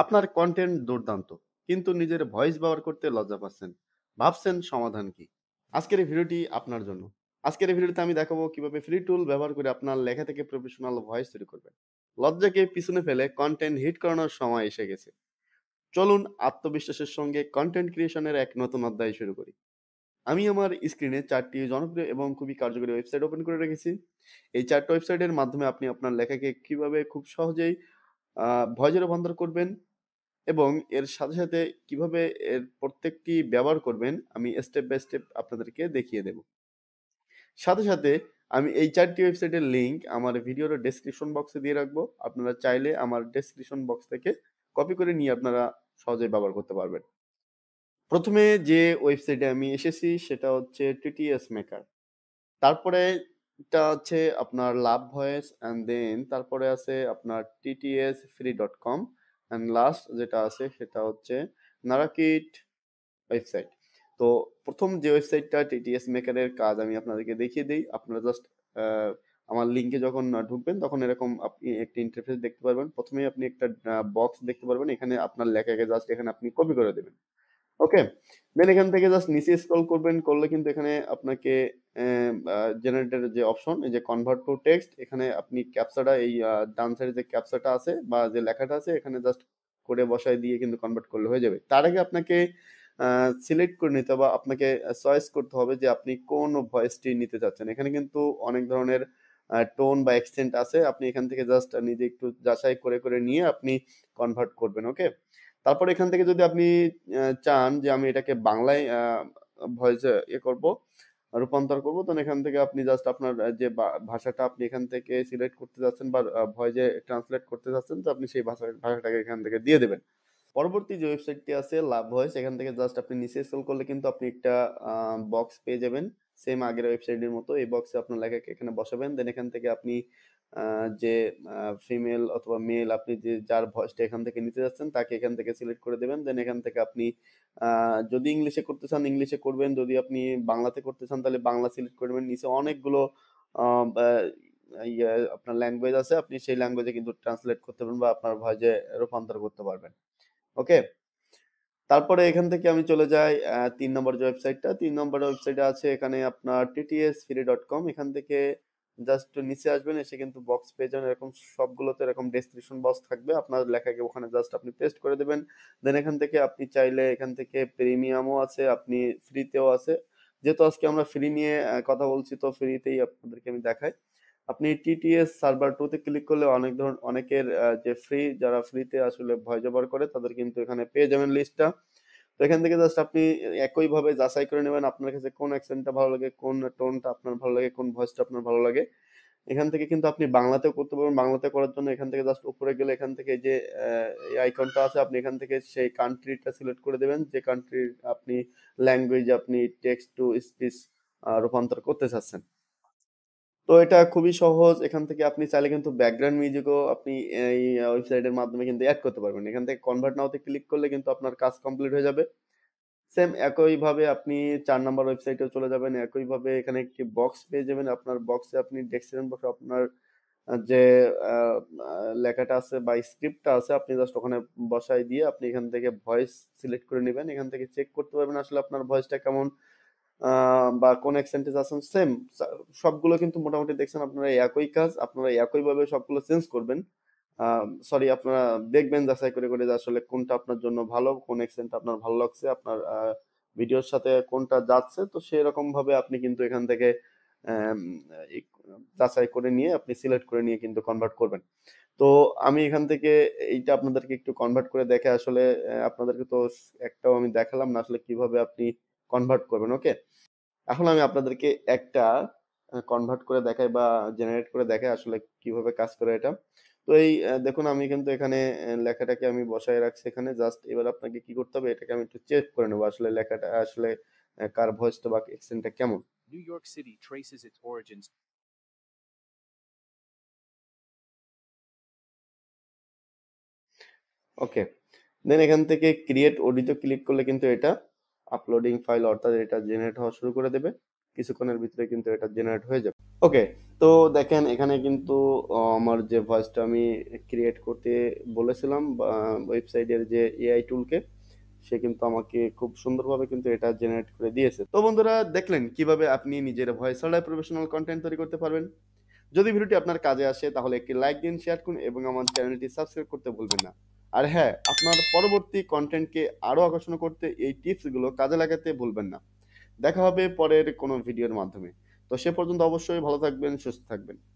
আপনার কন্টেন্ট দুর্দান্ত, কিন্তু নিজের ভয়েস ব্যবহার করতে লজ্জা পাচ্ছেন। ভাবছেন সমাধান কি? আজকের এই ভিডিওটি আপনার জন্য। আজকের এই ভিডিওতে আমি দেখাবো কিভাবে ফ্রি টুল ব্যবহার করে আপনার লেখা থেকে প্রফেশনাল ভয়েস তৈরি করবেন। লজ্জাকে পিছনে ফেলে কন্টেন্ট হিট করানোর সময় এসে গেছে। চলুন আত্মবিশ্বাসের সঙ্গে কন্টেন্ট ক্রিয়েশনের এক নতুন অধ্যায় শুরু করি। আমি আমার স্ক্রিনে ৪টি জনপ্রিয় এবং খুবই কার্যকরী ওয়েবসাইট ওপেন করে রেখেছি। এই ৪টা ওয়েবসাইটের মাধ্যমে আপনি আপনার লেখাকে কিভাবে খুব সহজেই ভয়েসে রূপান্তর করবেন এবং এর সাথে, সাথে কিভাবে এর প্রত্যেকটি ব্যবহার করবেন আমি স্টেপ বাই স্টেপ আপনাদেরকে দেখিয়ে দেব। সাথে, সাথে আমি এই ৪ টি ওয়েবসাইটের লিংক আমার ভিডিওর ডেসক্রিপশন বক্সে দিয়ে রাখবো। আপনারা চাইলে আমার ডেসক্রিপশন বক্স থেকে কপি করে নিয়ে আপনারা সহজেই ব্যবহার করতে পারবেন। ১ম এ যে ওয়েবসাইটে আমি এসেছি সেটা হচ্ছে টিটিএস মেকার। তারপরে টা হচ্ছে আপনার লাভ ভয়েস অ্যান্ড দেন তারপরে আছে আপনার ttsfree.com অ্যান্ড লাস্ট যেটা আছে সেটা হচ্ছে নারাকিট ওয়েবসাইট। তো ১ম যে ওয়েবসাইটটা টিটিএস মেকারের কাজ আমি আপনাদেরকে দেখিয়ে দেই। আপনারা জাস্ট আ আমার লিংকে যখন ঢুকবেন তখন এরকম আপনি একটা ইন্টারফেস দেখতে পারবেন। ১ম এই আপনি একটা বক্স দেখতে পারবেন। এখানে আপনার লেখাকে জাস্ট এখানে আপনি কপি করে দিবেন। ওকে? দেন এখান থেকে জাস্ট নিচে স্ক্রল করবেন। করলে কিন্তু এখানে আপনাকে জেনারেটর যে অপশন এই যে কনভার্ট টু টেক্সট এখানে আপনি ক্যাপচাটা এই ডান সাইডে যে ক্যাপচাটা আছে বা যে লেখাটা আছে এখানে জাস্ট করে বসায় দিয়ে কিন্তু কনভার্ট করলে হয়ে যাবে। তার আগে আপনাকে সিলেক্ট করে নিতে হবে বা আপনাকে চয়েস করতে হবে যে আপনি কোন ভয়েসটি নিতে চাচ্ছেন। এখানে কিন্তু অনেক ধরনের টোন বা অ্যাকসেন্ট আছে। আপনি এখান থেকে জাস্ট নিজে একটু যাচাই করে নিয়ে আপনি কনভার্ট করবেন। ওকে? তারপর এখান থেকে যদি আপনি চান যে আমি এটাকে বাংলায় ভয়েসে করব, রূপান্তর করব, তখন এখান থেকে আপনি জাস্ট আপনার যে ভাষাটা আপনি এখান থেকে সিলেক্ট করতে যাচ্ছেন বা ভয়েসে ট্রান্সলেট করতে যাচ্ছেন, তো আপনি সেই ভাষাটাকে এখান থেকে দিয়ে দেবেন। পরবর্তী যে ওয়েবসাইটটি আছে লাভ ভয়েস এখান থেকে জাস্ট আপনি নিচে স্ক্রল করলে কিন্তু আপনি একটা বক্স পেয়ে যাবেন। সেম আগের ওয়েবসাইটের মতো এই বক্সে আপনার লেখাকে এখানে বসাবেন। দেন এখান থেকে আপনি যে ফিমেল অথবা মেল আপনি যে যার ভয়েসটা এখান থেকে নিতে যাচ্ছেন তাকে এখান থেকে সিলেক্ট করে দেবেন। দেন এখান থেকে আপনি যদি ইংলিশে করতে চান ইংলিশে করবেন। যদি আপনি বাংলাতে করতে চান তাহলে বাংলা সিলেক্ট করবেন। নিচে অনেকগুলো আ ব্যা ইয়ে আপনার ল্যাঙ্গুয়েজ আছে। আপনি সেই ল্যাঙ্গুয়েজে কিন্তু ট্রান্সলেট করতে পারবেন বা আপনার ভয়েসে রূপান্তর করতে পারবেন। ওকে? তারপরে এখান থেকে আমি চলে যাই ৩ নম্বর যে ওয়েবসাইটটা, ৩ নম্বর ওয়েবসাইটে আছে এখানে আপনার ttsfree.com এখান থেকে জাস্ট নিচে আসবেন, এসে কিন্তু বক্স পেয়ে যাবেন। এরকম সবগুলোতে এরকম ডেসক্রিপশন বক্স থাকবে। আপনার লেখাকে ওখানে জাস্ট আপনি পেস্ট করে দেবেন। দেন এখান থেকে আপনি চাইলে এখান থেকে প্রিমিয়ামও আছে, আপনি ফ্রিতেও আছে। যেহেতু আজকে আমরা ফ্রি নিয়ে কথা বলছি তো ফ্রিতেই আপনাদেরকে আমি দেখাই। আপনি টিটিএস সার্ভার 2 তে ক্লিক করলে অনেকের যে যারা ফ্রিতে আসলে ভয়েস ওভার করে তাদের কিন্তু এখানে পেয়ে যাবেন লিস্টটা। তো এখান থেকে জাস্ট আপনি একইভাবে যাচাই করে নেবেন আপনার কাছে কোন অ্যাকসেন্টটা ভালো লাগে, কোন টোনটা আপনার ভালো লাগে, কোন ভয়েসটা আপনার ভালো লাগে। এখান থেকে কিন্তু আপনি বাংলাতেও করতে পারবেন। বাংলাতে করার জন্য এখান থেকে জাস্ট উপরে গেলে এখান থেকে যে এই আইকনটা আছে আপনি এখান থেকে সেই কান্ট্রিটা সিলেক্ট করে দেবেন। যে কান্ট্রির আপনি ল্যাঙ্গুয়েজে আপনি টেক্সট টু স্পিচ রূপান্তর করতে চাচ্ছেন। তো এটা খুবই সহজ। এখান থেকে আপনি চাইলে কিন্তু ব্যাকগ্রাউন্ড মিউজিকও আপনি এই ওয়েবসাইটের মাধ্যমে কিন্তু এড করতে পারবেন। এখান থেকে কনভার্ট নাও তে ক্লিক করলে কিন্তু আপনার কাজ কমপ্লিট হয়ে যাবে। সেম একইভাবে আপনি ৪ নাম্বার ওয়েবসাইটেও চলে যাবেন। একইভাবে এখানে একটি বক্স পেয়ে যাবেন। আপনার বক্সে আপনি ডেসক্রিপশন বক্সে আপনার যে আ আ লেখাটা আছে বা স্ক্রিপ্টটা আছে আপনি জাস্ট ওখানে বসায় দিয়ে আপনি এখান থেকে ভয়েস সিলেক্ট করে নিবেন। এখান থেকে চেক করতে পারবেন আসলে আপনার ভয়েসটা কেমন আ বা কোন অ্যাকসেন্ট এ আছেন সেম সবগুলো কিন্তু মোটামুটি দেখছেন আপনারা একই কাজ। আপনারা একইভাবে সবগুলো চেঞ্জ করবেন। আ সরি আপনারা দেখবেন যাচাই করে যে আসলে কোনটা আপনার জন্য ভালো, কোন অ্যাকসেন্ট আপনার ভালো লাগছে, আপনার ভিডিওর সাথে কোনটা যাচ্ছে। তো সেরকমভাবে আপনি কিন্তু এখান থেকে অ্যাম ই যাচাই করে নিয়ে আপনি সিলেক্ট করে নিয়ে কিন্তু কনভার্ট করবেন। তো আমি এখান থেকে এইটা আপনাদেরকে একটু কনভার্ট করে দেখে আসলে আপনাদেরকে তো একটাও আমি দেখালাম না আসলে কিভাবে আপনি কনভার্ট করবেন। ওকে? এখন আমি আপনাদেরকে একটা কনভার্ট করে দেখাই বা জেনারেট করে দেখাই আসলে কিভাবে কাজ করে এটা। তো এই দেখুন আমি কিন্তু এখানে লেখাটাকে আমি বসায় রাখছি এখানে। জাস্ট এবার আপনাকে কি করতে হবে এটাকে আমি একটু চেক করে নেব আসলে লেখাটা আসলে কার ভয়েসটা বা অ্যাকসেন্টটা কেমন। New York City traces its origins. ওকে। দেন এখান থেকে ক্রিয়েট অডিও তে ক্লিক করলে কিন্তু এটা আপলোডিং ফাইল অর্থাৎ এটা জেনারেট হওয়া শুরু করে দেবে। কিছুক্ষণের ভিতরে কিন্তু এটা জেনারেট হয়ে যাবে। ওকে। তো দেখেন এখানে কিন্তু আমার যে ভয়েসটা আমি ক্রিয়েট করতে বলেছিলাম বা ওয়েবসাইটের যে এআই টুলকে, সে কিন্তু আমাকে খুব সুন্দরভাবে কিন্তু এটা জেনারেট করে দিয়েছে। তো বন্ধুরা দেখলেন কিভাবে আপনি নিজের ভয়েস ছাড়াই প্রফেশনাল কনটেন্ট তৈরি করতে পারবেন। যদি ভিডিওটি আপনার কাজে আসে তাহলে একটি লাইক দিন, শেয়ার করুন এবং আমার চ্যানেলটি সাবস্ক্রাইব করতে ভুলবেন না। আর হ্যাঁ, আপনার পরবর্তী কনটেন্টকে আরো আকর্ষণীয় করতে এই টিপসগুলো কাজে লাগাতে ভুলবেন না। দেখা হবে পরের কোনো ভিডিওর মাধ্যমে। তো সে পর্যন্ত অবশ্যই ভালো থাকবেন, সুস্থ থাকবেন।